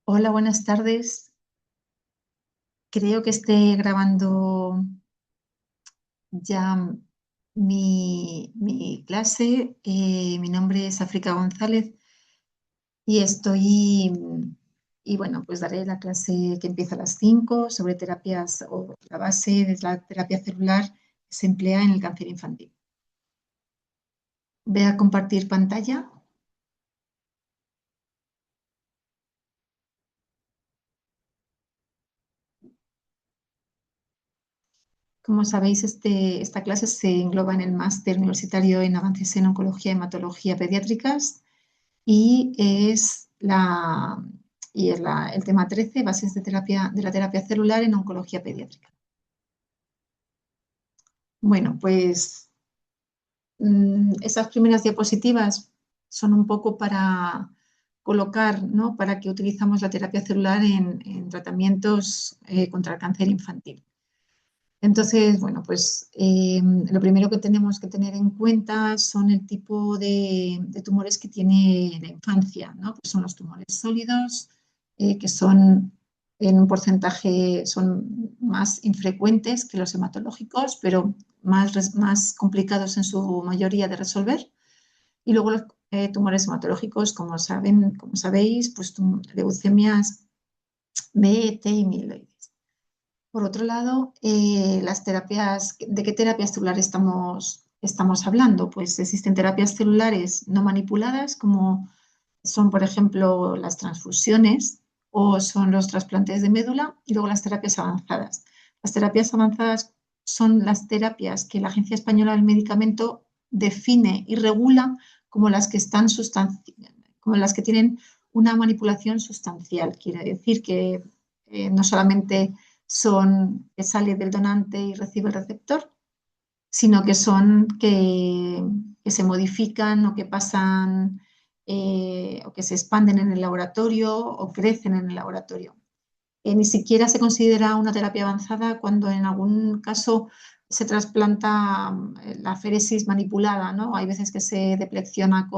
Hola, buenas tardes. Creo que esté grabando ya mi clase. Mi nombre es África González y bueno, pues daré la clase que empieza a las 5 sobre terapias o la base de la terapia celular que se emplea en el cáncer infantil. Voy a compartir pantalla. Como sabéis, esta clase se engloba en el máster universitario en avances en oncología y hematología pediátricas y el tema 13, bases de la terapia celular en oncología pediátrica. Bueno, pues esas primeras diapositivas son un poco para colocar, ¿no? Para qué utilizamos la terapia celular en tratamientos contra el cáncer infantil. Entonces, bueno, pues lo primero que tenemos que tener en cuenta son el tipo de tumores que tiene la infancia, ¿no? Pues son los tumores sólidos, que son en un porcentaje, son más infrecuentes que los hematológicos, pero más complicados en su mayoría de resolver. Y luego los tumores hematológicos, como sabéis, pues leucemias B, T y mieloides. Por otro lado, las terapias, ¿de qué terapias celulares estamos hablando? Pues existen terapias celulares no manipuladas, como son, por ejemplo, las transfusiones o son los trasplantes de médula, y luego las terapias avanzadas. Las terapias avanzadas son las terapias que la Agencia Española del Medicamento define y regula como las que como las que tienen una manipulación sustancial. Quiere decir que no solamente son que sale del donante y recibe el receptor, sino que son que se modifican o que pasan o que se expanden en el laboratorio o crecen en el laboratorio. Ni siquiera se considera una terapia avanzada cuando en algún caso se trasplanta la féresis manipulada, ¿no? Hay veces que se deplecciona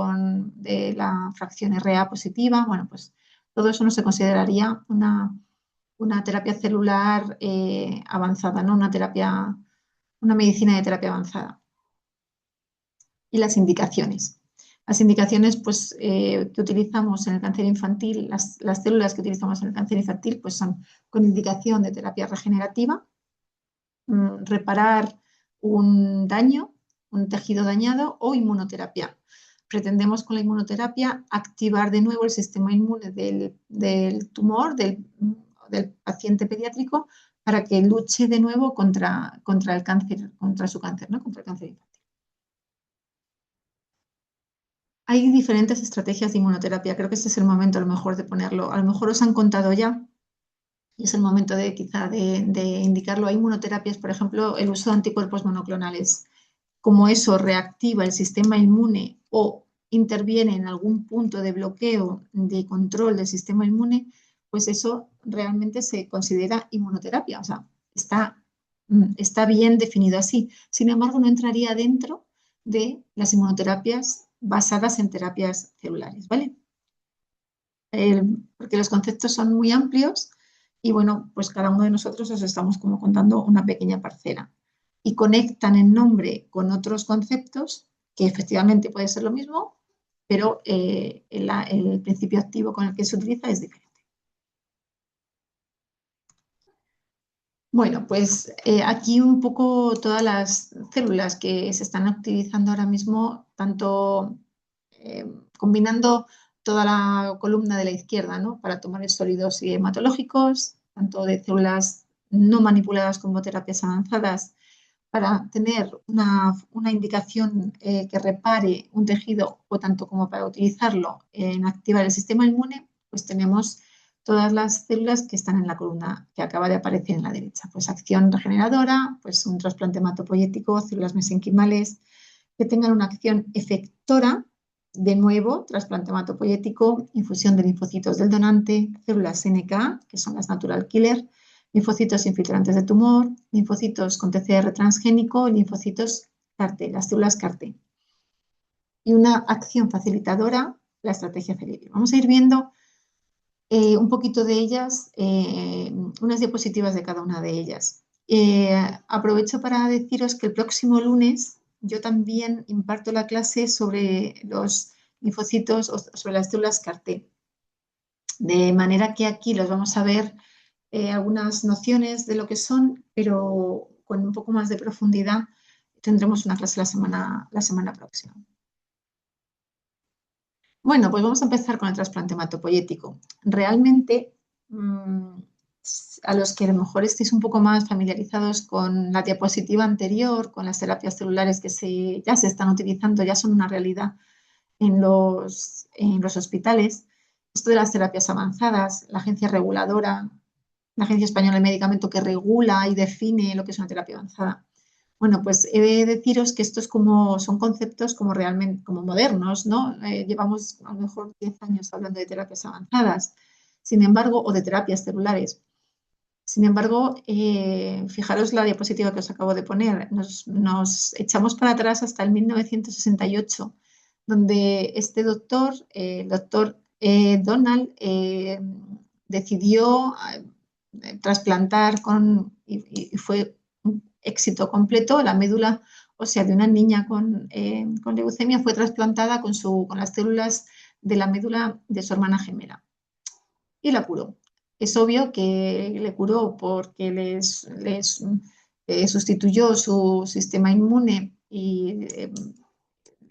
de la fracción RA positiva. Bueno, pues todo eso no se consideraría una terapia celular avanzada, ¿no? Una medicina de terapia avanzada. Y las indicaciones. Las indicaciones pues, que utilizamos en el cáncer infantil, las células que utilizamos en el cáncer infantil, pues son con indicación de terapia regenerativa, reparar un daño, un tejido dañado o inmunoterapia. Pretendemos con la inmunoterapia activar de nuevo el sistema inmune del tumor, del paciente pediátrico, para que luche de nuevo contra el cáncer, contra su cáncer, ¿no? Contra el cáncer infantil. Hay diferentes estrategias de inmunoterapia. Creo que este es el momento a lo mejor de ponerlo. A lo mejor os han contado ya y es el momento de quizá de indicarlo. Hay inmunoterapias, por ejemplo, el uso de anticuerpos monoclonales. Como eso reactiva el sistema inmune o interviene en algún punto de bloqueo de control del sistema inmune, pues eso realmente se considera inmunoterapia. O sea, está bien definido así. Sin embargo, no entraría dentro de las inmunoterapias basadas en terapias celulares, ¿vale? Porque los conceptos son muy amplios y bueno, pues cada uno de nosotros os estamos como contando una pequeña parcela y conectan el nombre con otros conceptos que efectivamente puede ser lo mismo, pero el principio activo con el que se utiliza es diferente. Bueno, pues aquí un poco todas las células que se están utilizando ahora mismo, tanto eh, combinando toda la columna de la izquierda, ¿no? Para tumores sólidos y hematológicos, tanto de células no manipuladas como terapias avanzadas, para tener una indicación que repare un tejido o tanto como para utilizarlo en activar el sistema inmune, pues tenemos todas las células que están en la columna que acaba de aparecer en la derecha. Pues acción regeneradora, pues un trasplante hematopoyético, células mesenquimales, que tengan una acción efectora, de nuevo, trasplante hematopoyético, infusión de linfocitos del donante, células NK, que son las natural killer, linfocitos infiltrantes de tumor, linfocitos con TCR transgénico y linfocitos CAR-T, las células CAR-T. Y una acción facilitadora, la estrategia Celerio. Vamos a ir viendo un poquito de ellas, unas diapositivas de cada una de ellas. Aprovecho para deciros que el próximo lunes yo también imparto la clase sobre los linfocitos o sobre las células CAR-T. De manera que aquí los vamos a ver algunas nociones de lo que son, pero con un poco más de profundidad tendremos una clase la semana próxima. Bueno, pues vamos a empezar con el trasplante hematopoyético. Realmente, a los que a lo mejor estéis un poco más familiarizados con la diapositiva anterior, con las terapias celulares que ya se están utilizando, ya son una realidad en los hospitales. Esto de las terapias avanzadas, la agencia reguladora, la Agencia Española de Medicamento que regula y define lo que es una terapia avanzada. Bueno, pues he de deciros que estos son conceptos como realmente como modernos, ¿no? Llevamos a lo mejor 10 años hablando de terapias avanzadas, sin embargo, o de terapias celulares. Sin embargo, fijaros la diapositiva que os acabo de poner. Nos echamos para atrás hasta el 1968, donde este doctor, el doctor Donald, decidió trasplantar y fue un éxito completo. La médula ósea de una niña con leucemia fue trasplantada con las células de la médula de su hermana gemela y la curó. Es obvio que le curó porque les sustituyó su sistema inmune y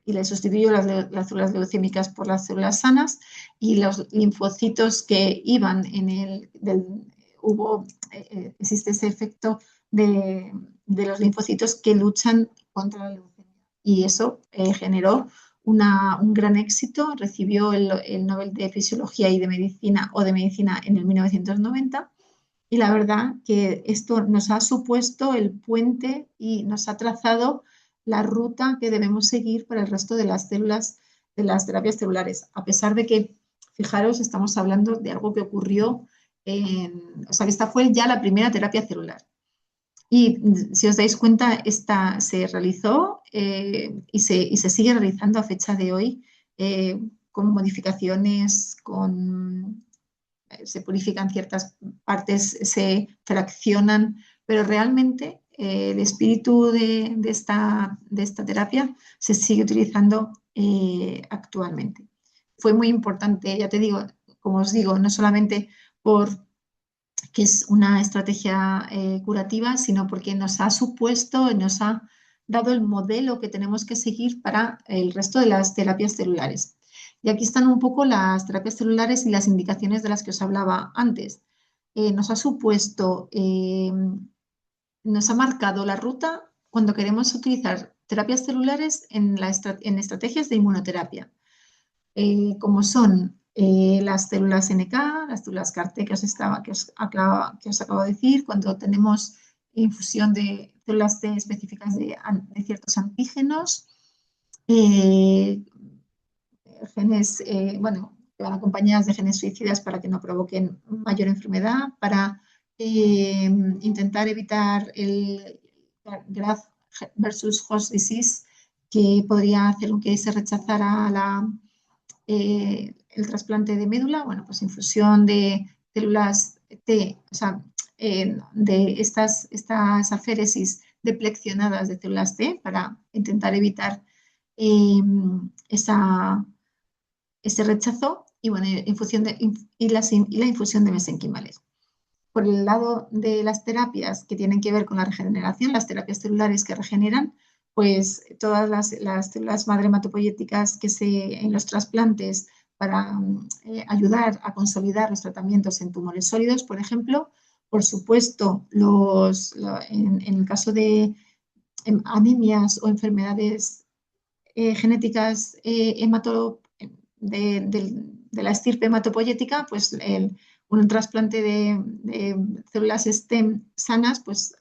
le sustituyó las células leucémicas por las células sanas y los linfocitos que iban existe ese efecto de los linfocitos que luchan contra la leucemia. Y eso generó un gran éxito, recibió el Nobel de Fisiología y de Medicina o de Medicina en el 1990 y la verdad que esto nos ha supuesto el puente y nos ha trazado la ruta que debemos seguir para el resto de las células, de las terapias celulares, a pesar de que, fijaros, estamos hablando de algo que ocurrió, o sea, que esta fue ya la primera terapia celular. Y si os dais cuenta, esta se realizó y se sigue realizando a fecha de hoy con modificaciones, se purifican ciertas partes, se fraccionan, pero realmente el espíritu de esta terapia se sigue utilizando actualmente. Fue muy importante, ya te digo, como os digo, no solamente por que es una estrategia curativa, sino porque nos ha supuesto, nos ha dado el modelo que tenemos que seguir para el resto de las terapias celulares. Y aquí están un poco las terapias celulares y las indicaciones de las que os hablaba antes. Nos ha supuesto, nos ha marcado la ruta cuando queremos utilizar terapias celulares en estrategias de inmunoterapia, como son las células NK, las células CAR-T que os acabo de decir, cuando tenemos infusión de células T específicas de ciertos antígenos, genes, bueno, que van acompañadas de genes suicidas para que no provoquen mayor enfermedad, para intentar evitar el graft versus host disease, que podría hacer que se rechazara el trasplante de médula, bueno, pues infusión de células T, o sea, de estas aféresis depleccionadas de células T para intentar evitar ese rechazo y, bueno, la infusión de mesenquimales. Por el lado de las terapias que tienen que ver con la regeneración, las terapias celulares que regeneran, pues todas las células madre hematopoyéticas en los trasplantes para ayudar a consolidar los tratamientos en tumores sólidos, por ejemplo. Por supuesto, en el caso de anemias o enfermedades genéticas de la estirpe hematopoyética, pues un trasplante de células STEM sanas pues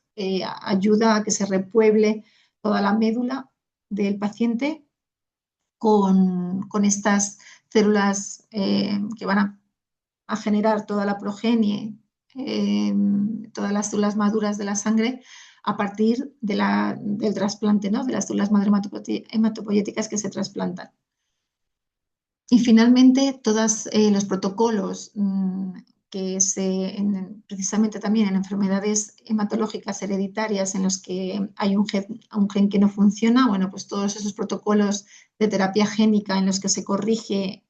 ayuda a que se repueble toda la médula del paciente con estas células que van a generar toda la progenie, todas las células maduras de la sangre a partir del trasplante, ¿no? De las células madre hematopoyéticas que se trasplantan. Y finalmente, todos los protocolos que precisamente también en enfermedades hematológicas hereditarias en los que hay un gen que no funciona, bueno, pues todos esos protocolos de terapia génica en los que se corrige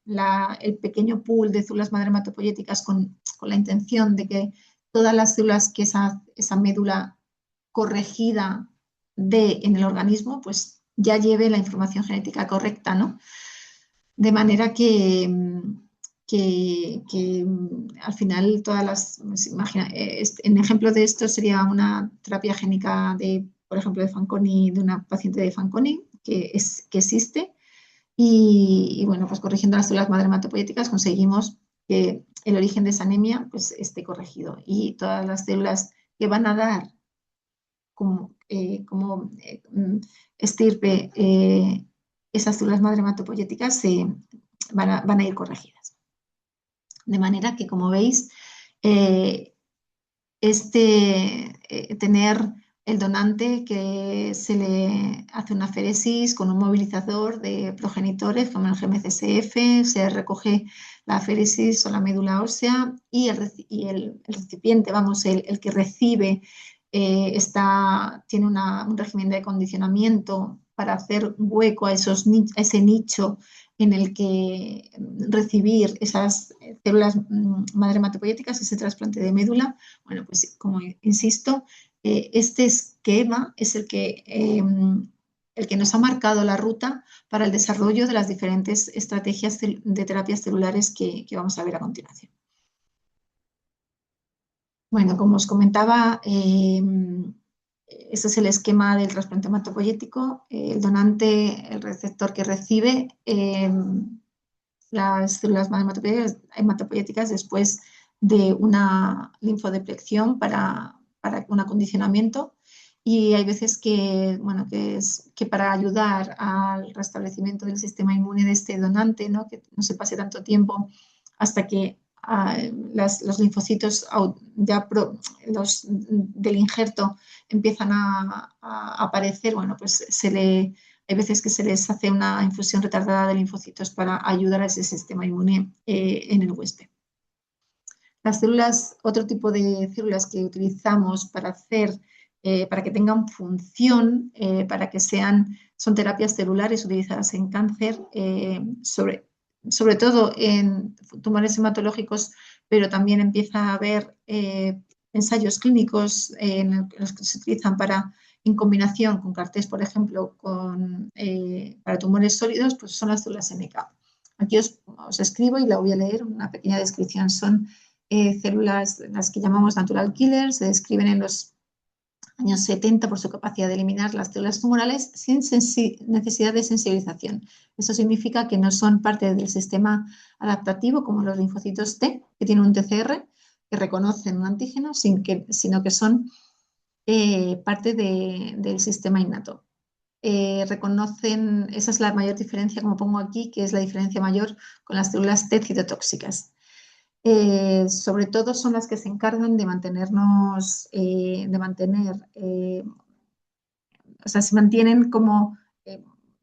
el pequeño pool de células madre hematopoyéticas con la intención de que todas las células que esa médula corregida dé en el organismo, pues ya lleve la información genética correcta, ¿no? De manera que al final todas las, pues, imagina, en ejemplo de esto sería una terapia génica de, por ejemplo, de Fanconi, de una paciente de Fanconi que existe y, bueno, pues corrigiendo las células madre hematopoyéticas conseguimos que el origen de esa anemia pues esté corregido y todas las células que van a dar como estirpe esas células madre hematopoyéticas van a ir corregidas. De manera que, como veis, eh, tener el donante que se le hace una aféresis con un movilizador de progenitores como el GMCSF, se recoge la aféresis o la médula ósea y el recipiente, vamos, el que recibe tiene un régimen de acondicionamiento para hacer hueco a ese nicho en el que recibir esas células madre hematopoyéticas, ese trasplante de médula. Bueno, pues como insisto, este esquema es el que nos ha marcado la ruta para el desarrollo de las diferentes estrategias de terapias celulares que vamos a ver a continuación. Bueno, como os comentaba, este es el esquema del trasplante hematopoyético. El donante, el receptor que recibe las células hematopoyéticas después de una linfodeplección para un acondicionamiento. Y hay veces que, bueno, que para ayudar al restablecimiento del sistema inmune de este donante, ¿no? Que no se pase tanto tiempo hasta que los linfocitos del injerto empiezan a aparecer, bueno, pues hay veces que se les hace una infusión retardada de linfocitos para ayudar a ese sistema inmune en el huésped. Las células, otro tipo de células que utilizamos para que tengan función, son terapias celulares utilizadas en cáncer, sobre todo en tumores hematológicos, pero también empieza a haber ensayos clínicos en los que se utilizan en combinación con CAR-T, por ejemplo, para tumores sólidos, pues son las células NK. Aquí os escribo y la voy a leer una pequeña descripción. Son células, las que llamamos natural killers, se describen en los años 70 por su capacidad de eliminar las células tumorales sin necesidad de sensibilización. Eso significa que no son parte del sistema adaptativo como los linfocitos T, que tienen un TCR, que reconocen un antígeno, sino que son parte del sistema innato. Esa es la mayor diferencia, como pongo aquí, que es la diferencia mayor con las células T citotóxicas. Sobre todo son las que se encargan de o sea, se mantienen como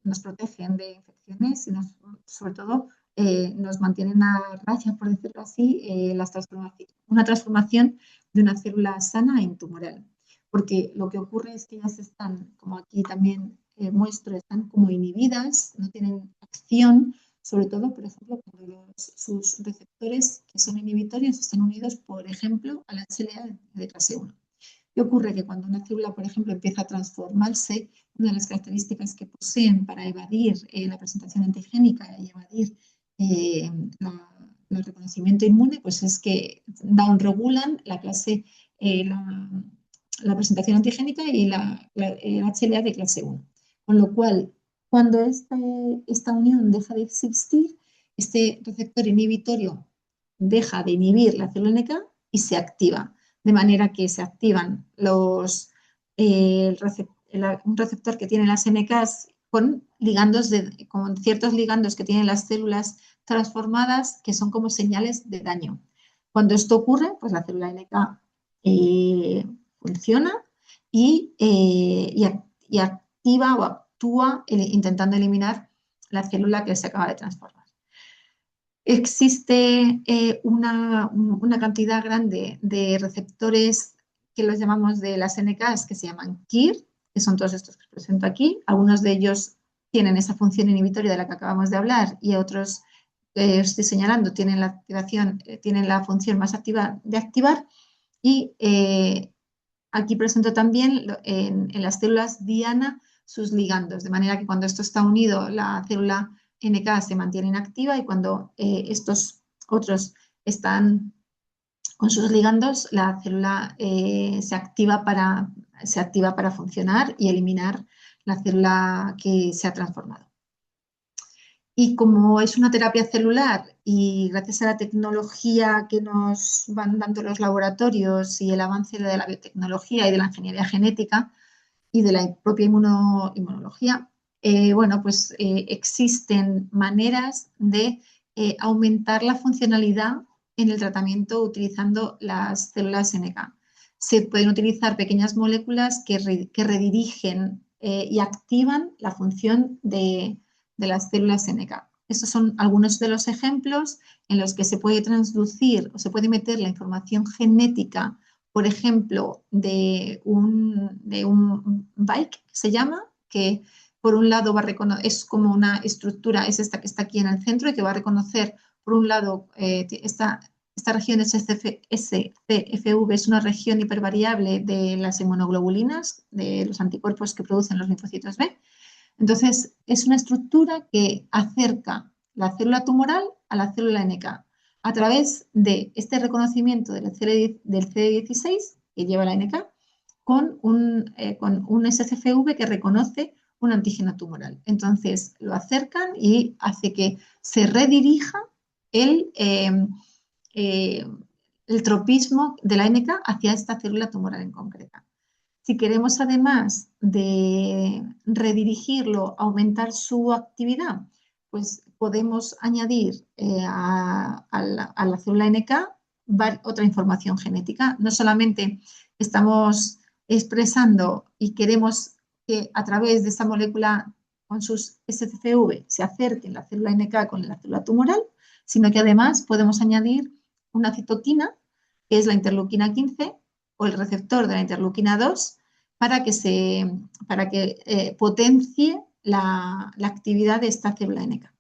nos protegen de infecciones y sobre todo nos mantienen a raya, por decirlo así, una transformación de una célula sana en tumoral. Porque lo que ocurre es que ellas están, como aquí también muestro, están como inhibidas, no tienen acción, sobre todo, por ejemplo, cuando sus receptores que son inhibitorios están unidos, por ejemplo, a la HLA de clase 1. ¿Qué ocurre? Que cuando una célula, por ejemplo, empieza a transformarse, una de las características que poseen para evadir la presentación antigénica y evadir el reconocimiento inmune, pues es que downregulan la presentación antigénica y el HLA de clase 1. Con lo cual, cuando esta unión deja de existir, este receptor inhibitorio deja de inhibir la célula NK y se activa, de manera que se activan un receptor que tiene las NKs con ciertos ligandos que tienen las células transformadas que son como señales de daño. Cuando esto ocurre, pues la célula NK funciona y activa o actúa intentando eliminar la célula que se acaba de transformar. Existe una cantidad grande de receptores que los llamamos de las NKs, que se llaman KIR, que son todos estos que os presento aquí. Algunos de ellos tienen esa función inhibitoria de la que acabamos de hablar y otros que os estoy señalando tienen la activación, tienen la función más activa de activar. Y aquí presento también en las células diana sus ligandos, de manera que cuando esto está unido, la célula NK se mantiene inactiva y cuando estos otros están con sus ligandos, la célula se activa para funcionar y eliminar la célula que se ha transformado. Y como es una terapia celular y gracias a la tecnología que nos van dando los laboratorios y el avance de la biotecnología y de la ingeniería genética y de la propia inmunología, bueno, pues existen maneras de aumentar la funcionalidad en el tratamiento utilizando las células NK. Se pueden utilizar pequeñas moléculas que redirigen y activan la función de las células NK. Estos son algunos de los ejemplos en los que se puede transducir o se puede meter la información genética, por ejemplo, de un bike, que se llama, que por un lado va a reconocer, es como una estructura, es esta que está aquí en el centro y que va a reconocer, por un lado, esta región SCFV es una región hipervariable de las inmunoglobulinas, de los anticuerpos que producen los linfocitos B. Entonces, es una estructura que acerca la célula tumoral a la célula NK a través de este reconocimiento del CD16 que lleva la NK con un SCFV que reconoce un antígeno tumoral. Entonces, lo acercan y hace que se redirija el, eh, eh, el tropismo de la NK hacia esta célula tumoral en concreta. Si queremos, además de redirigirlo, aumentar su actividad, pues podemos añadir a la célula NK otra información genética. No solamente estamos expresando y queremos que a través de esa molécula con sus SCFV se acerquen la célula NK con la célula tumoral, sino que además podemos añadir una citoquina, que es la interleuquina 15, o el receptor de la interleuquina 2 para que potencie la actividad de esta célula NK.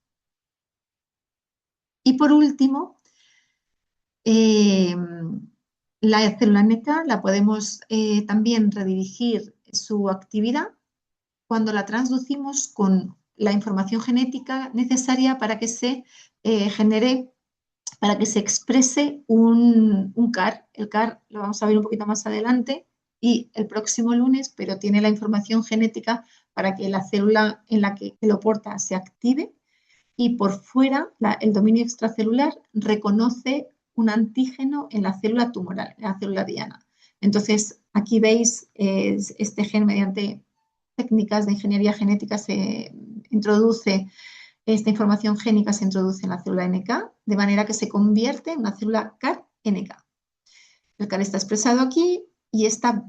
Y por último, la célula NK la podemos también redirigir su actividad cuando la transducimos con la información genética necesaria para que se genere, para que se exprese un CAR. El CAR lo vamos a ver un poquito más adelante y el próximo lunes, pero tiene la información genética para que la célula en la que lo porta se active y por fuera el dominio extracelular reconoce un antígeno en la célula tumoral, en la célula diana. Entonces, aquí veis este gen mediante técnicas de ingeniería genética se introduce. Esta información génica se introduce en la célula NK, de manera que se convierte en una célula CAR-NK. El CAR está expresado aquí y esta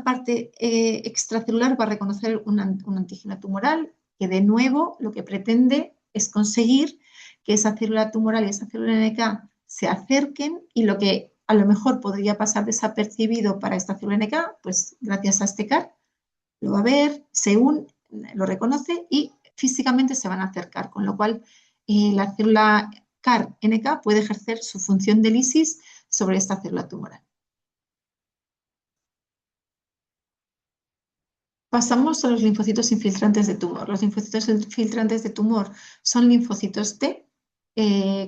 parte extracelular va a reconocer un antígeno tumoral que, de nuevo, lo que pretende es conseguir que esa célula tumoral y esa célula NK se acerquen y lo que a lo mejor podría pasar desapercibido para esta célula NK, pues gracias a este CAR lo va a ver, lo reconoce y físicamente se van a acercar, con lo cual la célula CAR-NK puede ejercer su función de lisis sobre esta célula tumoral. Pasamos a los linfocitos infiltrantes de tumor. Los linfocitos infiltrantes de tumor son linfocitos T,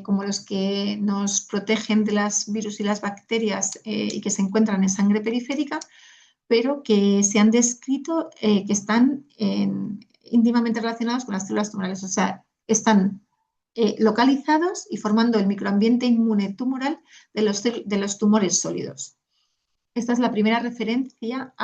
como los que nos protegen de las virus y las bacterias y que se encuentran en sangre periférica, pero que se han descrito que están íntimamente relacionados con las células tumorales, o sea, están localizados y formando el microambiente inmune tumoral de los tumores sólidos. Esta es la primera referencia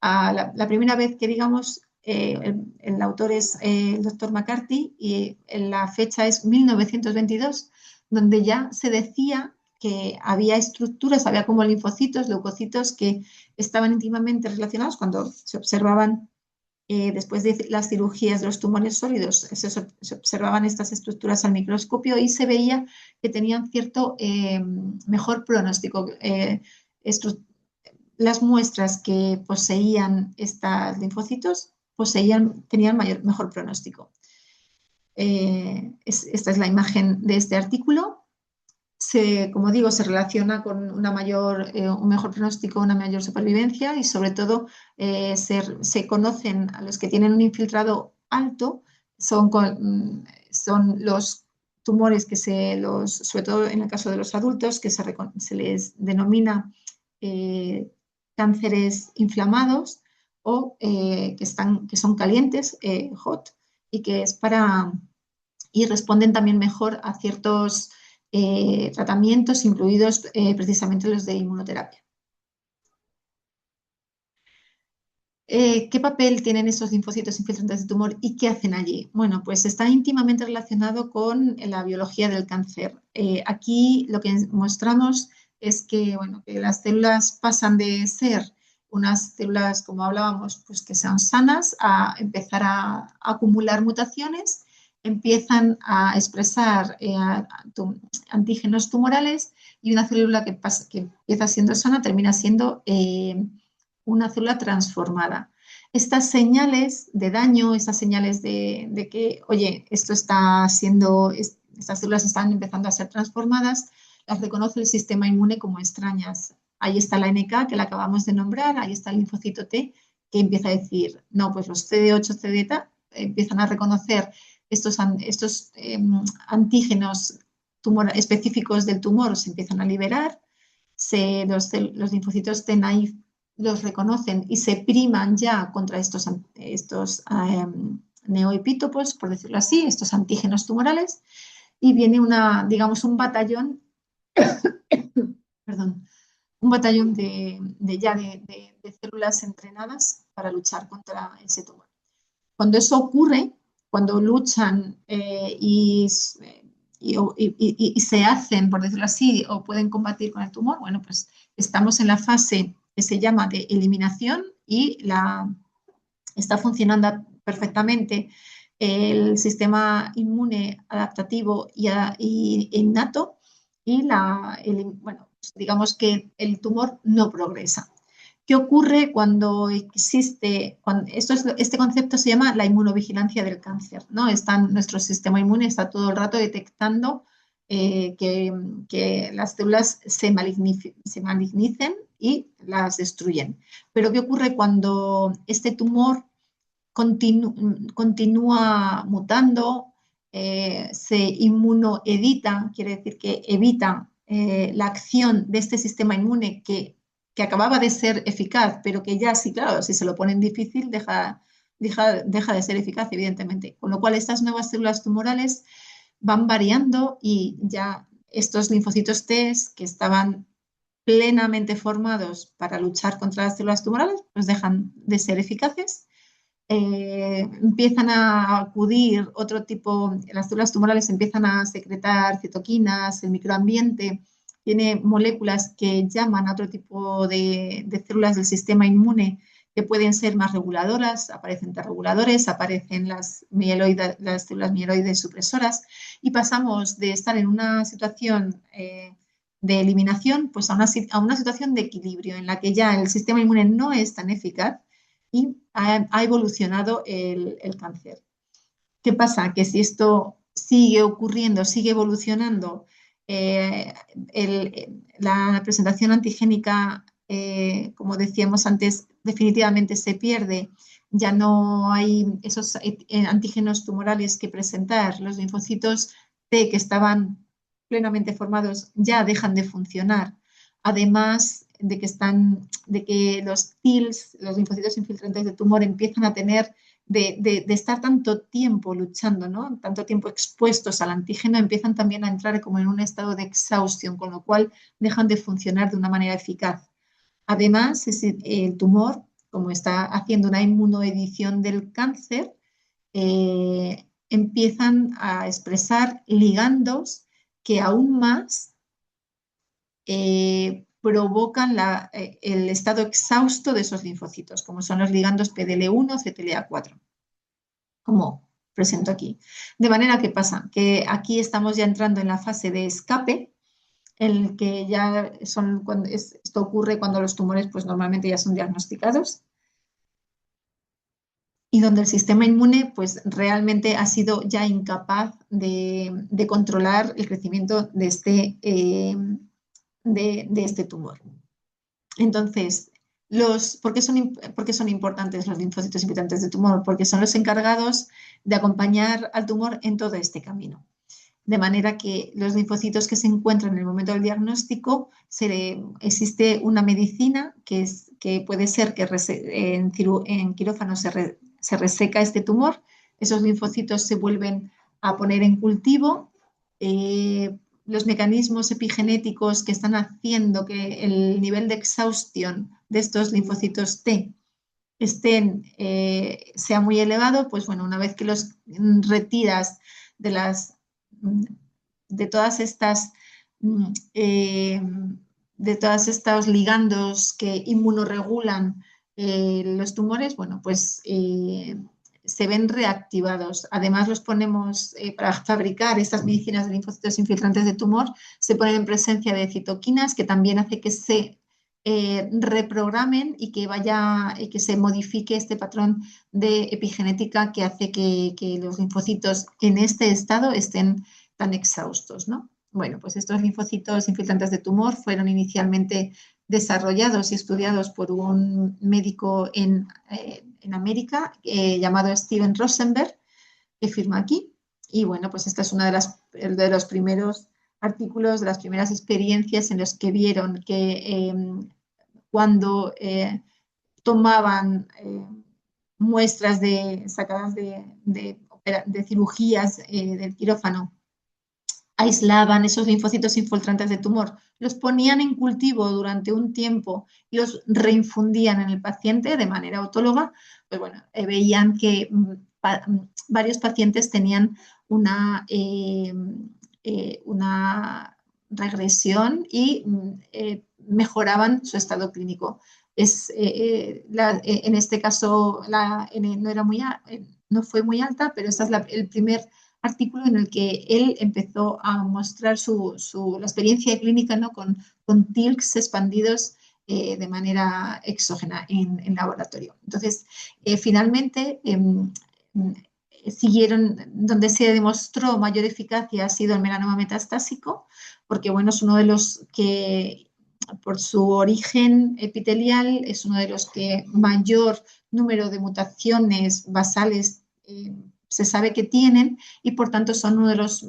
la primera vez que, digamos, el autor es el doctor McCarthy y la fecha es 1922, donde ya se decía que había estructuras, había como linfocitos, leucocitos que estaban íntimamente relacionados cuando se observaban después de las cirugías de los tumores sólidos, se observaban estas estructuras al microscopio y se veía que tenían cierto mejor pronóstico. Las muestras que poseían estos linfocitos tenían mejor pronóstico. Esta es la imagen de este artículo. Como digo, se relaciona con un mejor pronóstico, una mayor supervivencia y sobre todo se conocen a los que tienen un infiltrado alto, son los tumores sobre todo en el caso de los adultos, que se les denomina cánceres inflamados o que son calientes, hot, y que es y responden también mejor a ciertos tratamientos, incluidos precisamente los de inmunoterapia. ¿Qué papel tienen estos linfocitos infiltrantes de tumor y qué hacen allí? Bueno, pues está íntimamente relacionado con la biología del cáncer. Aquí lo que mostramos es que, bueno, que las células pasan de ser unas células, como hablábamos, pues que sean sanas, a empezar a acumular mutaciones, empiezan a expresar antígenos tumorales y una célula que empieza siendo sana termina siendo una célula transformada. Estas señales de daño, estas señales de que, oye, estas células están empezando a ser transformadas, las reconoce el sistema inmune como extrañas. Ahí está la NK, que la acabamos de nombrar, ahí está el linfocito T, que empieza a decir, no, pues los CD8, CD empiezan a reconocer estos antígenos específicos del tumor, se empiezan a liberar, los linfocitos T naïf los reconocen y se priman ya contra estos neoepítopos, por decirlo así, estos antígenos tumorales, y viene digamos, un batallón, perdón, un batallón de células entrenadas para luchar contra ese tumor. Cuando eso ocurre, cuando luchan y se hacen, por decirlo así, o pueden combatir con el tumor, bueno, pues estamos en la fase que se llama de eliminación y está funcionando perfectamente el sistema inmune adaptativo y innato y bueno, digamos que el tumor no progresa. ¿Qué ocurre cuando existe? Este concepto se llama la inmunovigilancia del cáncer, ¿no? Nuestro sistema inmune está todo el rato detectando que las células se malignicen y las destruyen. Pero ¿qué ocurre cuando este tumor continúa mutando, se inmunoedita, quiere decir que evita la acción de este sistema inmune que acababa de ser eficaz, pero que ya sí, claro, si se lo ponen difícil, deja de ser eficaz, evidentemente. Con lo cual, estas nuevas células tumorales van variando y ya estos linfocitos T que estaban plenamente formados para luchar contra las células tumorales, pues dejan de ser eficaces. Empiezan a acudir las células tumorales empiezan a secretar citoquinas, el microambiente tiene moléculas que llaman a otro tipo de células del sistema inmune que pueden ser más reguladoras, aparecen T-reguladores, aparecen las células mieloides supresoras y pasamos de estar en una situación de eliminación pues a una situación de equilibrio en la que ya el sistema inmune no es tan eficaz y ha evolucionado el cáncer. ¿Qué pasa? Que si esto sigue ocurriendo, sigue evolucionando, la presentación antigénica, como decíamos antes, definitivamente se pierde. Ya no hay esos antígenos tumorales que presentar. Los linfocitos T que estaban plenamente formados ya dejan de funcionar. Además de que los TILs, los linfocitos infiltrantes de tumor, empiezan a tener de estar tanto tiempo luchando, ¿no? Tanto tiempo expuestos al antígeno, empiezan también a entrar como en un estado de exhaustión, con lo cual dejan de funcionar de una manera eficaz. Además, el tumor, como está haciendo una inmunoedición del cáncer, empiezan a expresar ligandos que aún más provocan el estado exhausto de esos linfocitos, como son los ligandos PDL1, CTLA4, como presento aquí. De manera que pasa que aquí estamos ya entrando en la fase de escape, el que ya son, esto ocurre cuando los tumores pues normalmente ya son diagnosticados y donde el sistema inmune pues realmente ha sido ya incapaz de controlar el crecimiento de este tumor. Entonces, ¿por qué son importantes los linfocitos infiltrantes de tumor? Porque son los encargados de acompañar al tumor en todo este camino. De manera que los linfocitos que se encuentran en el momento del diagnóstico, existe una medicina que puede ser que en quirófano se reseca este tumor, esos linfocitos se vuelven a poner en cultivo. Los mecanismos epigenéticos que están haciendo que el nivel de exhaustión de estos linfocitos T sea muy elevado, pues bueno, una vez que los retiras de todas estas de todos estos ligandos que inmunoregulan los tumores, bueno, pues se ven reactivados. Además, los ponemos para fabricar estas medicinas de linfocitos infiltrantes de tumor, se ponen en presencia de citoquinas que también hace que se reprogramen y que se modifique este patrón de epigenética que hace que los linfocitos en este estado estén tan exhaustos, ¿no? Bueno, pues estos linfocitos infiltrantes de tumor fueron inicialmente desarrollados y estudiados por un médico en América llamado Steven Rosenberg, que firma aquí. Y bueno, pues esta es una de los primeros artículos, de las primeras experiencias en los que vieron que cuando tomaban muestras sacadas de cirugías del quirófano, aislaban esos linfocitos infiltrantes de tumor, los ponían en cultivo durante un tiempo y los reinfundían en el paciente de manera autóloga, pues bueno, veían que varios pacientes tenían una regresión y mejoraban su estado clínico. En este caso la N no fue muy alta, pero esta es el primer artículo en el que él empezó a mostrar la experiencia clínica, ¿no? con TILCs expandidos de manera exógena en laboratorio. Entonces, finalmente, donde se demostró mayor eficacia ha sido el melanoma metastásico, porque bueno, es uno de los que, por su origen epitelial, es uno de los que mayor número de mutaciones basales se sabe que tienen y por tanto son uno de los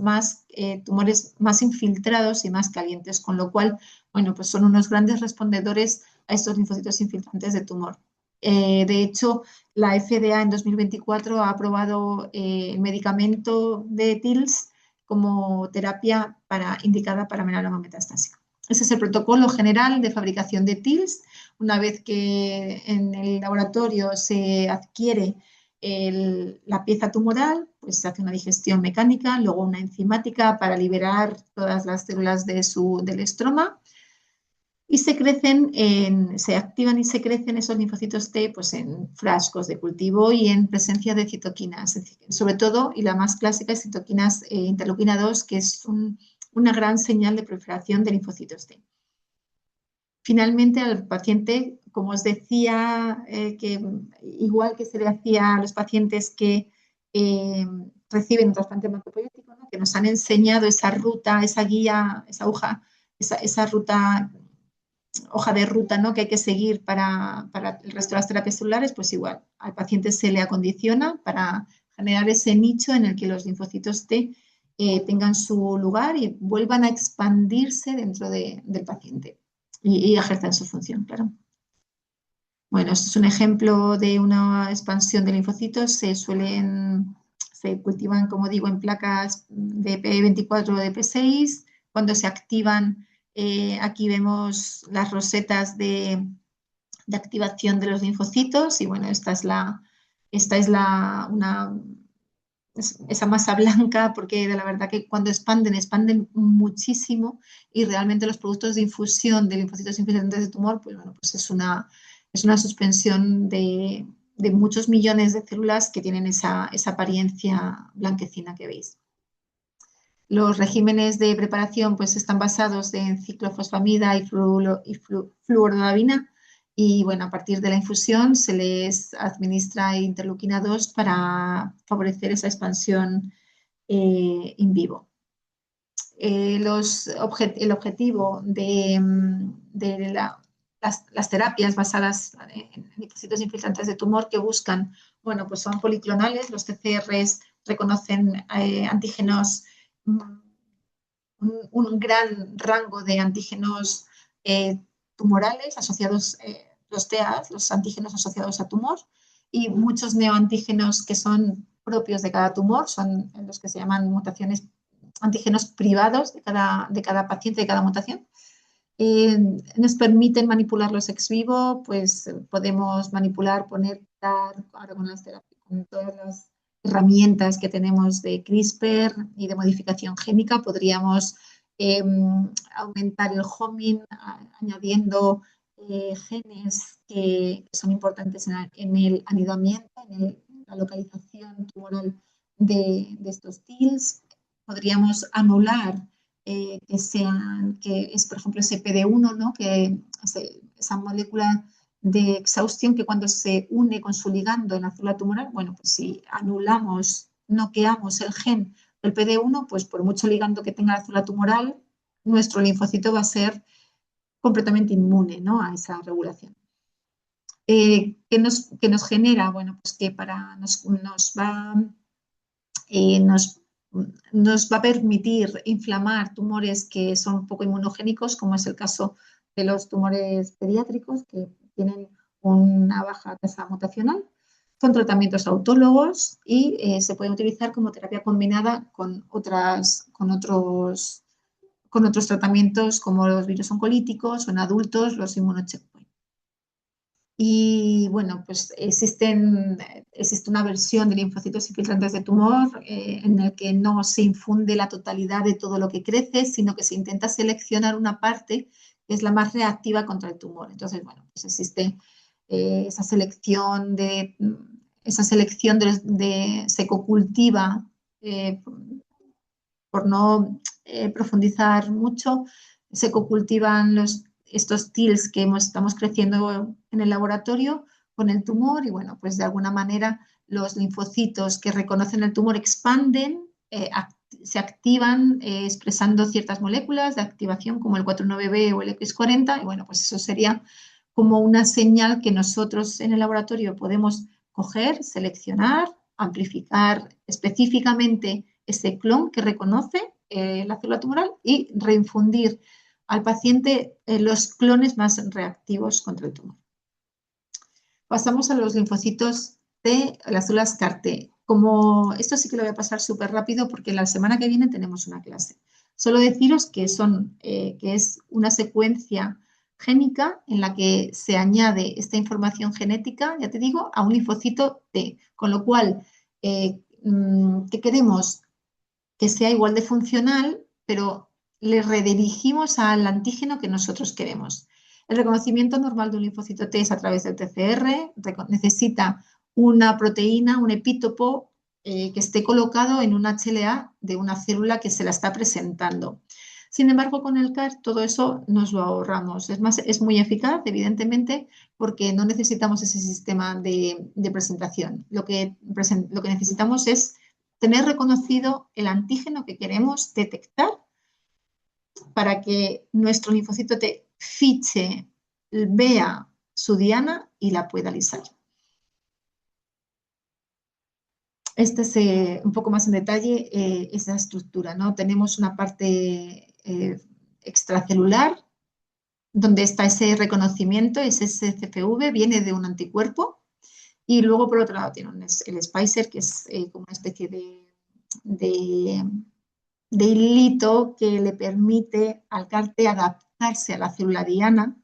tumores más infiltrados y más calientes, con lo cual, bueno, pues son unos grandes respondedores a estos linfocitos infiltrantes de tumor. De hecho, la FDA en 2024 ha aprobado el medicamento de TILS como terapia indicada para melanoma metastásico. Ese es el protocolo general de fabricación de TILS. Una vez que en el laboratorio se adquiere la pieza tumoral, pues se hace una digestión mecánica, luego una enzimática para liberar todas las células del estroma y se activan y se crecen esos linfocitos T pues, en frascos de cultivo y en presencia de citoquinas, sobre todo, y la más clásica es citoquinas interleuquina 2, que es una gran señal de proliferación de linfocitos T. Finalmente, al paciente, como os decía, que igual que se le hacía a los pacientes que reciben un trasplante hematopoyético, ¿no? que nos han enseñado esa ruta, esa guía, esa hoja de ruta, ¿no? que hay que seguir para el resto de las terapias celulares, pues igual, al paciente se le acondiciona para generar ese nicho en el que los linfocitos T tengan su lugar y vuelvan a expandirse dentro del paciente y ejerzan su función, claro. Bueno, esto es un ejemplo de una expansión de linfocitos. Se cultivan, como digo, en placas de P24 o de P6. Cuando se activan, aquí vemos las rosetas de activación de los linfocitos. Y bueno, esta es una esa masa blanca, porque de la verdad que cuando expanden muchísimo y realmente los productos de infusión de linfocitos infiltrantes de tumor, pues bueno, pues es una suspensión de muchos millones de células que tienen esa apariencia blanquecina que veis. Los regímenes de preparación pues, están basados en ciclofosfamida y fluorodavina y bueno, a partir de la infusión se les administra interleuquina 2 para favorecer esa expansión in vivo. El objetivo de las terapias basadas en linfocitos infiltrantes de tumor que buscan, bueno, pues son policlonales, los TCRs reconocen antígenos, un gran rango de antígenos tumorales asociados, los TAs, los antígenos asociados a tumor, y muchos neoantígenos que son propios de cada tumor, son los que se llaman mutaciones, antígenos privados de cada paciente, de cada mutación. Nos permiten manipularlos ex vivo, pues podemos manipular, poner, ahora con las terapias, con todas las herramientas que tenemos de CRISPR y de modificación génica, podríamos aumentar el homing añadiendo genes que son importantes en el anidamiento, en la localización tumoral de estos TILs. Podríamos anular que es, por ejemplo, ese PD1, ¿no? Que esa molécula de exhaustión que cuando se une con su ligando en la célula tumoral, bueno, pues si anulamos, noqueamos el gen del PD1, pues por mucho ligando que tenga la célula tumoral, nuestro linfocito va a ser completamente inmune, ¿no? A esa regulación. ¿Qué nos genera? Bueno, pues que nos va a permitir inflamar tumores que son poco inmunogénicos, como es el caso de los tumores pediátricos, que tienen una baja tasa mutacional. Son tratamientos autólogos y se pueden utilizar como terapia combinada con otros tratamientos como los virus oncolíticos o en adultos los inmunocheckpoint. Y bueno, pues existe una versión de linfocitos infiltrantes de tumor en el que no se infunde la totalidad de todo lo que crece, sino que se intenta seleccionar una parte que es la más reactiva contra el tumor. Entonces, bueno, pues existe esa selección se cocultiva, por no profundizar mucho, se cocultivan estos TILs que estamos creciendo en el laboratorio con el tumor y bueno, pues de alguna manera los linfocitos que reconocen el tumor expanden, se activan expresando ciertas moléculas de activación como el 49B o el X40 y bueno, pues eso sería como una señal que nosotros en el laboratorio podemos coger, seleccionar, amplificar específicamente ese clon que reconoce la célula tumoral y reinfundir al paciente los clones más reactivos contra el tumor. Pasamos a los linfocitos de las células CAR-T. Como esto sí que lo voy a pasar súper rápido porque la semana que viene tenemos una clase. Solo deciros que es una secuencia génica en la que se añade esta información genética, ya te digo, a un linfocito T, con lo cual ¿qué queremos? Que sea igual de funcional, pero le redirigimos al antígeno que nosotros queremos. El reconocimiento normal de un linfocito T es a través del TCR, necesita una proteína, un epítopo que esté colocado en un HLA de una célula que se la está presentando. Sin embargo, con el CAR todo eso nos lo ahorramos. Es muy eficaz, evidentemente, porque no necesitamos ese sistema de presentación. Lo que necesitamos es tener reconocido el antígeno que queremos detectar para que nuestro linfocito T fiche, vea su diana y la pueda lisar. Este es un poco más en detalle esa estructura, ¿no? Tenemos una parte extracelular donde está ese reconocimiento, ese CCFV, viene de un anticuerpo y luego por otro lado tiene el Spicer, que es como una especie de hilito que le permite al CAR-T adaptarse a la célula diana,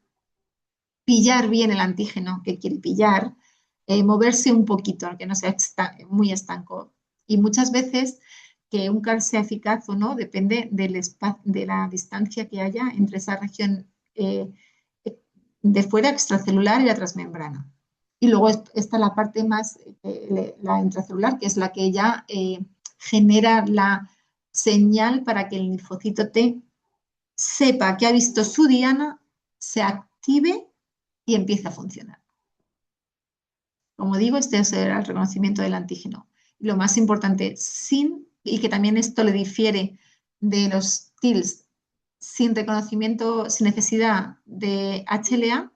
pillar bien el antígeno que quiere pillar, moverse un poquito, aunque no sea muy estanco. Y muchas veces que un CAR sea eficaz o no depende de la distancia que haya entre esa región de fuera extracelular y la transmembrana. Y luego está la parte más, la intracelular, que es la que ya genera la señal para que el linfocito T sepa que ha visto su diana, se active y empiece a funcionar. Como digo, este es el reconocimiento del antígeno. Lo más importante, y que también esto le difiere de los TILs sin reconocimiento, sin necesidad de HLA,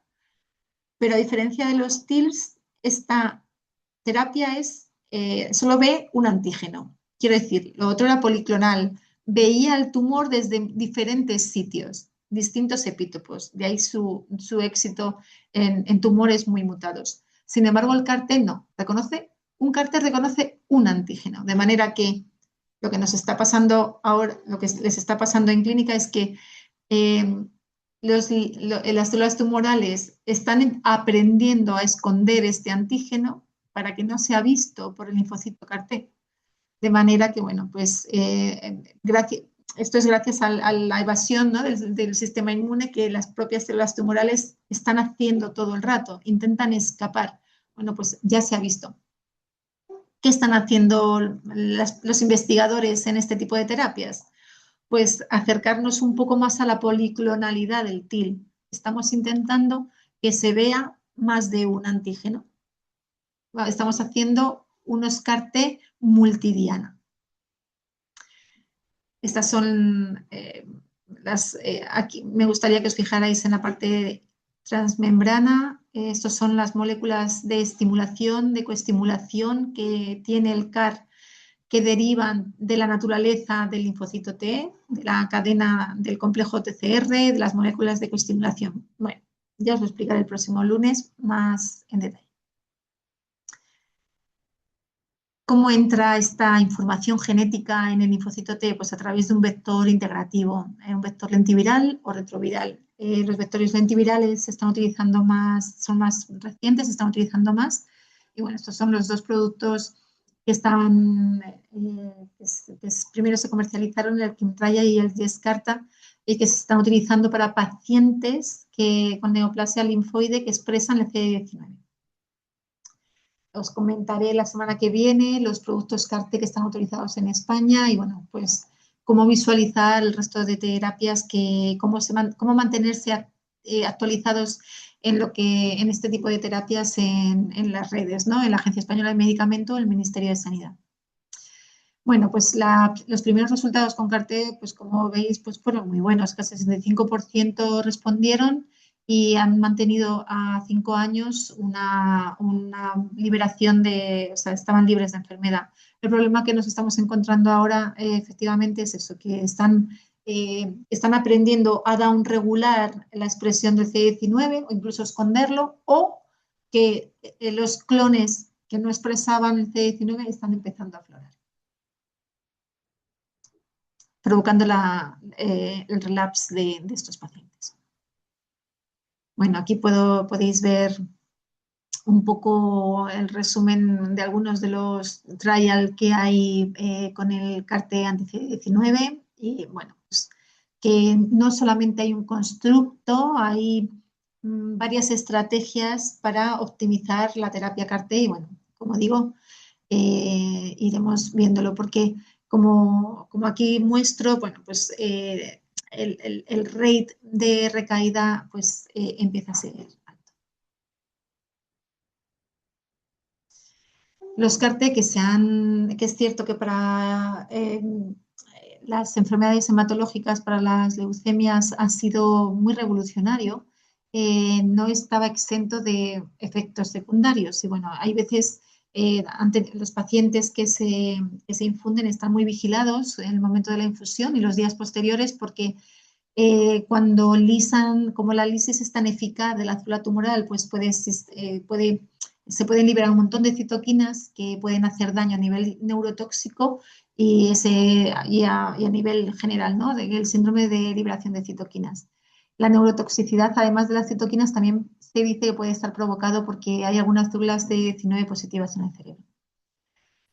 pero a diferencia de los TILs, esta terapia solo ve un antígeno. Quiero decir, lo otro era policlonal, veía el tumor desde diferentes sitios, distintos epítopos, de ahí su éxito en tumores muy mutados. Sin embargo, el CAR-T no, un CAR-T reconoce un antígeno, de manera que lo que nos está pasando ahora, lo que les está pasando en clínica es que eh, las células tumorales están aprendiendo a esconder este antígeno para que no sea visto por el linfocito CAR-T. De manera que, bueno, pues esto es gracias a la evasión, ¿no?, del sistema inmune que las propias células tumorales están haciendo todo el rato, intentan escapar. Bueno, pues ya se ha visto. ¿Qué están haciendo los investigadores en este tipo de terapias? Pues acercarnos un poco más a la policlonalidad del TIL. Estamos intentando que se vea más de un antígeno. Estamos haciendo unos CAR-T multidiana. Estas son aquí me gustaría que os fijarais en la parte transmembrana. Estas son las moléculas de estimulación, de coestimulación que tiene el CAR, que derivan de la naturaleza del linfocito T, de la cadena del complejo TCR, de las moléculas de coestimulación. Bueno, ya os lo explicaré el próximo lunes más en detalle. ¿Cómo entra esta información genética en el linfocito T? Pues a través de un vector integrativo, un vector lentiviral o retroviral. Los vectores lentivirales se están utilizando más, son más recientes, se están utilizando más. Y bueno, estos son los dos productos que están, primero se comercializaron, el Kymriah y el Yescarta, y que se están utilizando para pacientes con neoplasia linfoide que expresan el CD19. Os comentaré la semana que viene los productos CAR-T que están autorizados en España y, bueno, pues cómo visualizar el resto de terapias, cómo mantenerse actualizados en este tipo de terapias en las redes, ¿no?, en la Agencia Española de Medicamento, el Ministerio de Sanidad. Bueno, pues los primeros resultados con CAR-T, pues como veis, pues fueron muy buenos. Casi el 65% respondieron y han mantenido a 5 años una liberación o sea, estaban libres de enfermedad. El problema que nos estamos encontrando ahora, efectivamente, es eso, que están aprendiendo a downregular la expresión del CD19 o incluso esconderlo, o que los clones que no expresaban el CD19 están empezando a aflorar, provocando el relapse de estos pacientes. Bueno, aquí podéis ver un poco el resumen de algunos de los trials que hay con el CAR-T anti-CD19 y, bueno, pues que no solamente hay un constructo, hay varias estrategias para optimizar la terapia CAR-T y, bueno, como digo, iremos viéndolo porque como aquí muestro, bueno, pues el rate de recaída pues empieza a ser alto. Los CAR-T que es cierto que para las enfermedades hematológicas, para las leucemias, ha sido muy revolucionario, no estaba exento de efectos secundarios. Y bueno, hay veces los pacientes que se infunden están muy vigilados en el momento de la infusión y los días posteriores porque cuando lisan, como la lisis es tan eficaz de la célula tumoral, pues se pueden liberar un montón de citoquinas que pueden hacer daño a nivel neurotóxico y a nivel general, ¿no?, del síndrome de liberación de citoquinas. La neurotoxicidad, además de las citoquinas, también se dice que puede estar provocado porque hay algunas células CD19 positivas en el cerebro.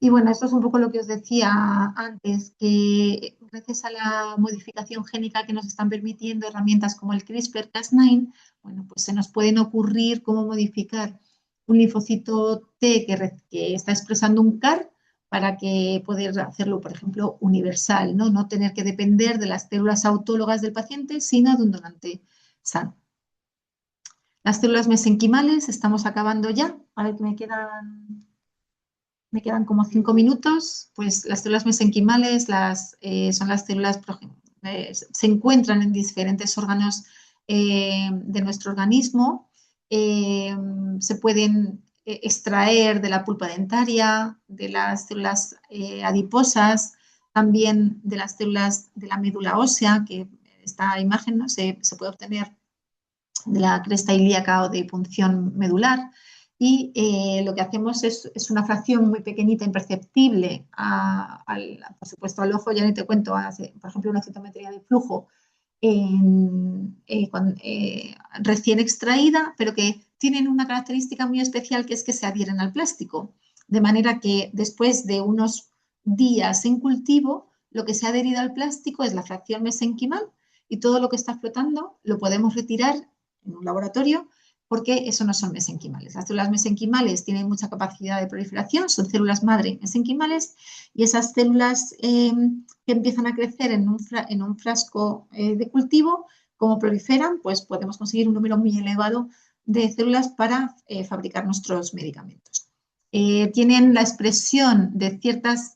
Y bueno, esto es un poco lo que os decía antes, que gracias a la modificación génica que nos están permitiendo herramientas como el CRISPR-Cas9, bueno, pues se nos pueden ocurrir cómo modificar un linfocito T que está expresando un CAR para que poder hacerlo, por ejemplo, universal, ¿no? No tener que depender de las células autólogas del paciente, sino de un donante sano. Las células mesenquimales, estamos acabando ya, a ver que me quedan como 5 minutos. Pues las células mesenquimales son las células se encuentran en diferentes órganos de nuestro organismo. Se pueden extraer de la pulpa dentaria, de las células adiposas, también de las células de la médula ósea, que esta imagen, ¿no? se puede obtener de la cresta ilíaca o de punción medular. Y lo que hacemos es una fracción muy pequeñita, imperceptible, por supuesto al ojo, ya ni te cuento, por ejemplo, una citometría de flujo recién extraída, pero que tienen una característica muy especial, que es que se adhieren al plástico. De manera que después de unos días en cultivo, lo que se ha adherido al plástico es la fracción mesenquimal, y todo lo que está flotando lo podemos retirar en un laboratorio, porque eso no son mesenquimales. Las células mesenquimales tienen mucha capacidad de proliferación, son células madre mesenquimales, y esas células que empiezan a crecer en un frasco de cultivo, como proliferan, pues podemos conseguir un número muy elevado de células para fabricar nuestros medicamentos. Tienen la expresión de ciertos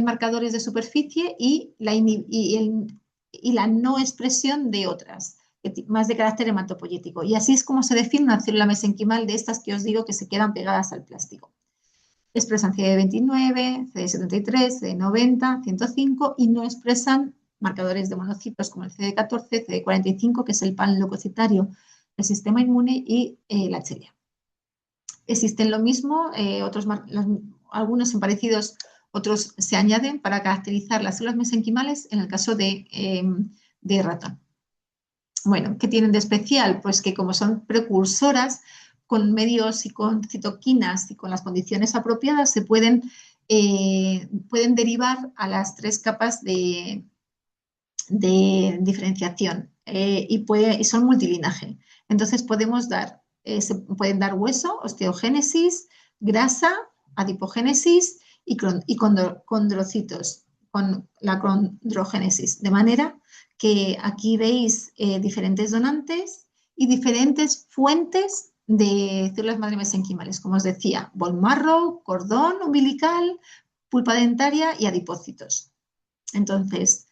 marcadores de superficie y la no expresión de otras, más de carácter hematopoyético. Y así es como se define una célula mesenquimal de estas que os digo que se quedan pegadas al plástico. Expresan CD29, CD73, CD90, 105 y no expresan marcadores de monocitos como el CD14, CD45, que es el pan leucocitario del sistema inmune, y la HLA. Existen lo mismo, algunos son parecidos, otros se añaden para caracterizar las células mesenquimales en el caso de ratón. Bueno, ¿qué tienen de especial? Pues que como son precursoras, con medios y con citoquinas y con las condiciones apropiadas, pueden derivar a las 3 capas de diferenciación y son multilinaje. Entonces se pueden dar hueso, osteogénesis, grasa, adipogénesis y condrocitos, con la condrogénesis. De manera que aquí veis diferentes donantes y diferentes fuentes de células madre mesenquimales, como os decía, bone marrow, cordón umbilical, pulpa dentaria y adipocitos. Entonces,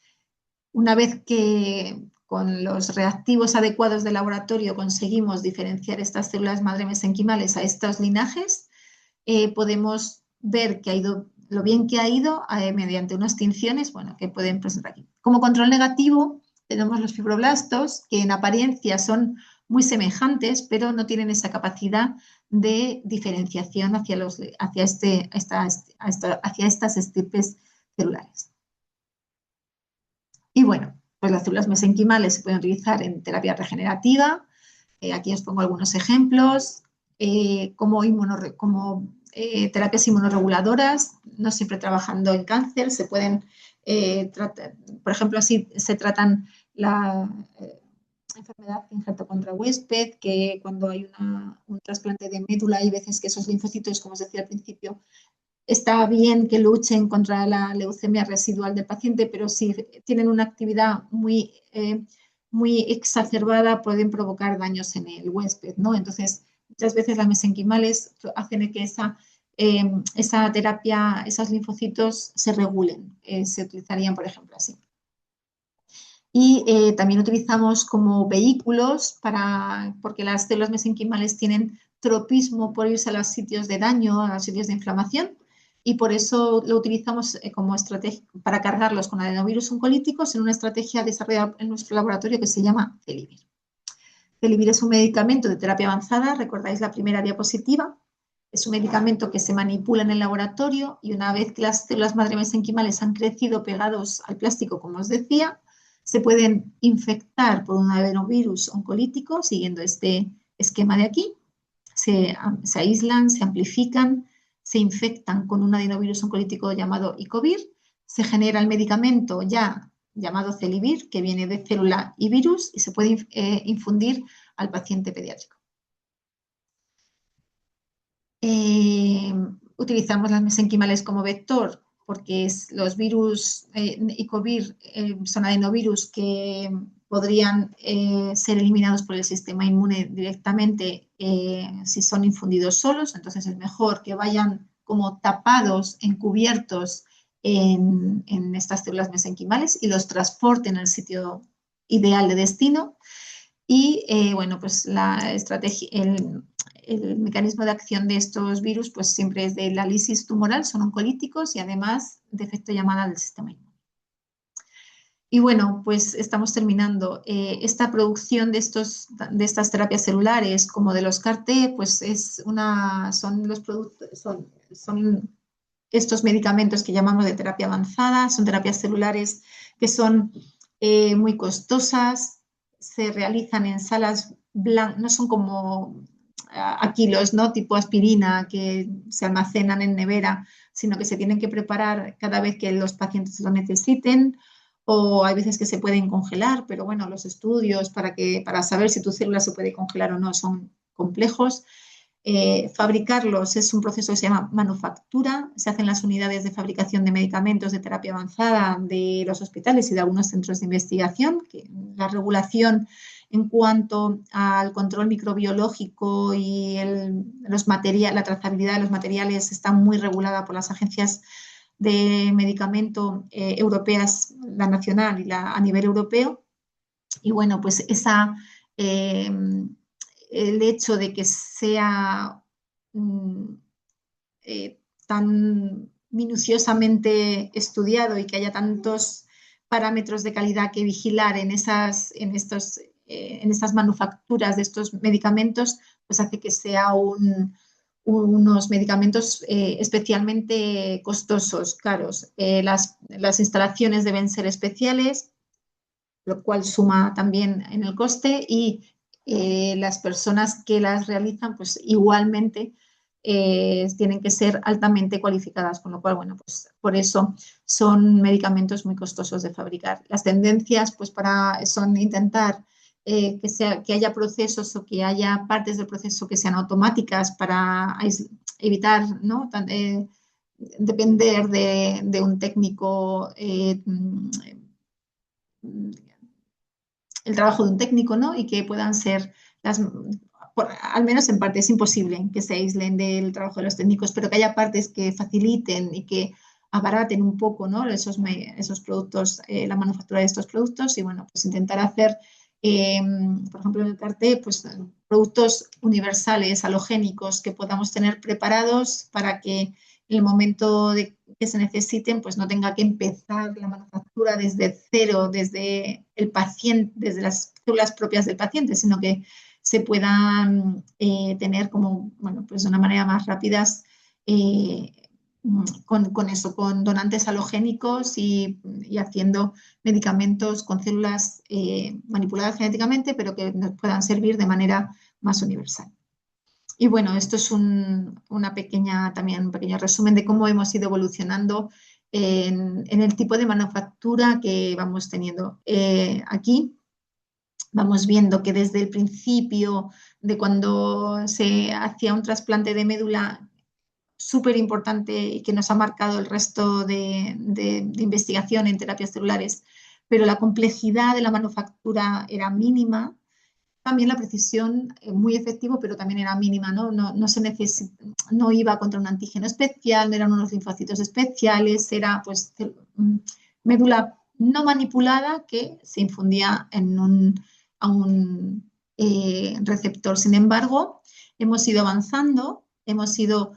una vez que con los reactivos adecuados de laboratorio conseguimos diferenciar estas células madre mesenquimales a estos linajes, podemos ver que ha ido lo bien que ha ido mediante unas tinciones, bueno, que pueden presentar aquí. Como control negativo tenemos los fibroblastos, que en apariencia son muy semejantes, pero no tienen esa capacidad de diferenciación hacia estas estirpes celulares. Y bueno, pues las células mesenquimales se pueden utilizar en terapia regenerativa. Aquí os pongo algunos ejemplos, como terapias inmunorreguladoras, no siempre trabajando en cáncer, se pueden tratar, por ejemplo, así se tratan la enfermedad injerto contra huésped, que cuando hay un trasplante de médula hay veces que esos linfocitos, como os decía al principio, está bien que luchen contra la leucemia residual del paciente, pero si tienen una actividad muy exacerbada pueden provocar daños en el huésped, ¿no? Entonces, muchas veces las mesenquimales hacen que esa terapia, esos linfocitos se regulen. Se utilizarían, por ejemplo, así. Y también utilizamos como vehículos porque las células mesenquimales tienen tropismo por irse a los sitios de daño, a los sitios de inflamación, y por eso lo utilizamos como estrategia para cargarlos con adenovirus oncolíticos en una estrategia desarrollada en nuestro laboratorio que se llama Celivir. Celivir es un medicamento de terapia avanzada, recordáis la primera diapositiva. Es un medicamento que se manipula en el laboratorio y una vez que las células madre mesenquimales han crecido pegados al plástico, como os decía, se pueden infectar por un adenovirus oncolítico siguiendo este esquema de aquí. Se aíslan, se amplifican, se infectan con un adenovirus oncolítico llamado Icovir, se genera el medicamento ya llamado Celivir, que viene de célula y virus, y se puede infundir al paciente pediátrico. Utilizamos las mesenquimales como vector porque los virus Icovir son adenovirus que podrían ser eliminados por el sistema inmune directamente si son infundidos solos. Entonces es mejor que vayan como tapados, encubiertos en estas células mesenquimales y los transporten al sitio ideal de destino. Y bueno, pues la estrategia, el mecanismo de acción de estos virus pues siempre es de la lisis tumoral, son oncolíticos y además de efecto llamada del sistema inmune. Y bueno, pues estamos terminando. Esta producción de estas terapias celulares como de los CAR-T, pues son los productos, son estos medicamentos que llamamos de terapia avanzada, son terapias celulares que son muy costosas, se realizan en salas blancas, no son como a kilos, ¿no? Tipo aspirina que se almacenan en nevera, sino que se tienen que preparar cada vez que los pacientes lo necesiten, o hay veces que se pueden congelar, pero bueno, los estudios para saber si tu célula se puede congelar o no son complejos. Fabricarlos es un proceso que se llama manufactura, se hacen las unidades de fabricación de medicamentos de terapia avanzada de los hospitales y de algunos centros de investigación, que la regulación en cuanto al control microbiológico y la trazabilidad de los materiales está muy regulada por las agencias de medicamento europeas, la nacional y a nivel europeo. Y bueno, pues el hecho de que sea tan minuciosamente estudiado y que haya tantos parámetros de calidad que vigilar en estas manufacturas de estos medicamentos, pues hace que sea unos medicamentos especialmente costosos, caros. Las instalaciones deben ser especiales, lo cual suma también en el coste, y las personas que las realizan, pues igualmente tienen que ser altamente cualificadas, con lo cual, bueno, pues por eso son medicamentos muy costosos de fabricar. Las tendencias, pues son intentar que haya procesos o que haya partes del proceso que sean automáticas para evitar, ¿no? Depender de un técnico, el trabajo de un técnico, ¿no? Y que puedan ser al menos en parte es imposible que se aíslen del trabajo de los técnicos, pero que haya partes que faciliten y que abaraten un poco, ¿no? esos productos, la manufactura de estos productos, y bueno, pues intentar hacer, por ejemplo, en el CAR-T, pues productos universales, halogénicos, que podamos tener preparados para que en el momento de que se necesiten, pues no tenga que empezar la manufactura desde cero, desde el paciente, desde las células propias del paciente, sino que se puedan tener como, bueno, pues de una manera más rápidas con donantes halogénicos y haciendo medicamentos con células manipuladas genéticamente, pero que nos puedan servir de manera más universal. Y bueno, esto es un pequeño resumen de cómo hemos ido evolucionando en el tipo de manufactura que vamos teniendo. Aquí vamos viendo que desde el principio de cuando se hacía un trasplante de médula súper importante y que nos ha marcado el resto de investigación en terapias celulares, pero la complejidad de la manufactura era mínima. También la precisión muy efectivo, pero también era mínima, ¿no? No iba contra un antígeno especial, no eran unos linfocitos especiales, era pues médula no manipulada que se infundía a un receptor. Sin embargo, hemos ido avanzando, hemos ido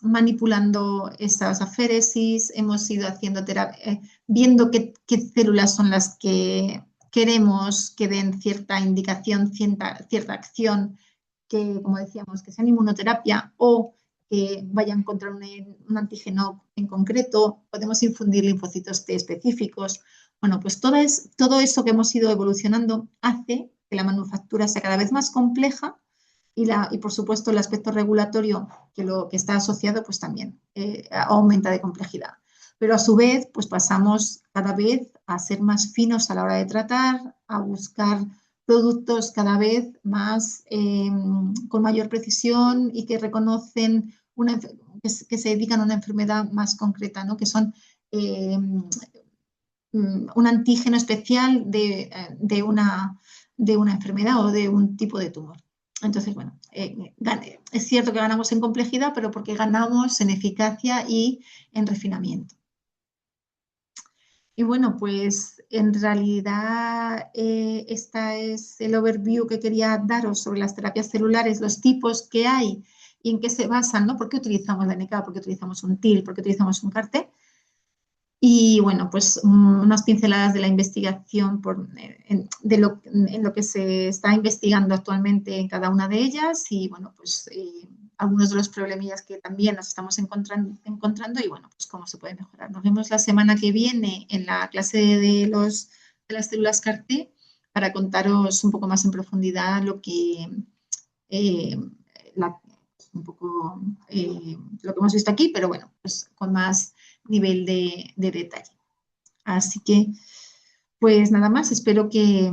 manipulando esas aféresis, hemos ido haciendo viendo qué células son las que queremos que den cierta indicación, cierta acción, que, como decíamos, que sean inmunoterapia o que vayan contra un antígeno en concreto. Podemos infundir linfocitos T específicos. Bueno, pues todo eso que hemos ido evolucionando hace que la manufactura sea cada vez más compleja y por supuesto el aspecto regulatorio que está asociado pues también aumenta de complejidad. Pero a su vez pues pasamos cada vez a ser más finos a la hora de tratar, a buscar productos cada vez más con mayor precisión y que reconocen que se dedican a una enfermedad más concreta, ¿no? Que son eh, un antígeno especial de una enfermedad o de un tipo de tumor. Entonces, bueno, es cierto que ganamos en complejidad, pero porque ganamos en eficacia y en refinamiento. Y bueno, pues en realidad este es el overview que quería daros sobre las terapias celulares, los tipos que hay y en qué se basan, ¿no? ¿Por qué utilizamos la NK? ¿Por qué utilizamos un TIL? ¿Por qué utilizamos un CAR-T? Y bueno, pues unas pinceladas de la investigación en lo que se está investigando actualmente en cada una de ellas y bueno, pues algunos de los problemillas que también nos estamos encontrando y bueno, pues cómo se puede mejorar. Nos vemos la semana que viene en la clase de las células CAR-T para contaros un poco más en profundidad eh, la, un poco lo que hemos visto aquí, pero bueno, pues con más nivel de detalle. Así que, pues nada más, espero que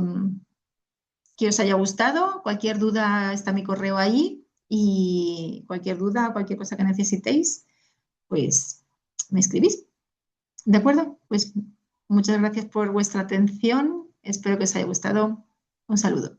os haya gustado. Cualquier duda está mi correo ahí y cualquier duda, cualquier cosa que necesitéis, pues me escribís. ¿De acuerdo? Pues muchas gracias por vuestra atención. Espero que os haya gustado. Un saludo.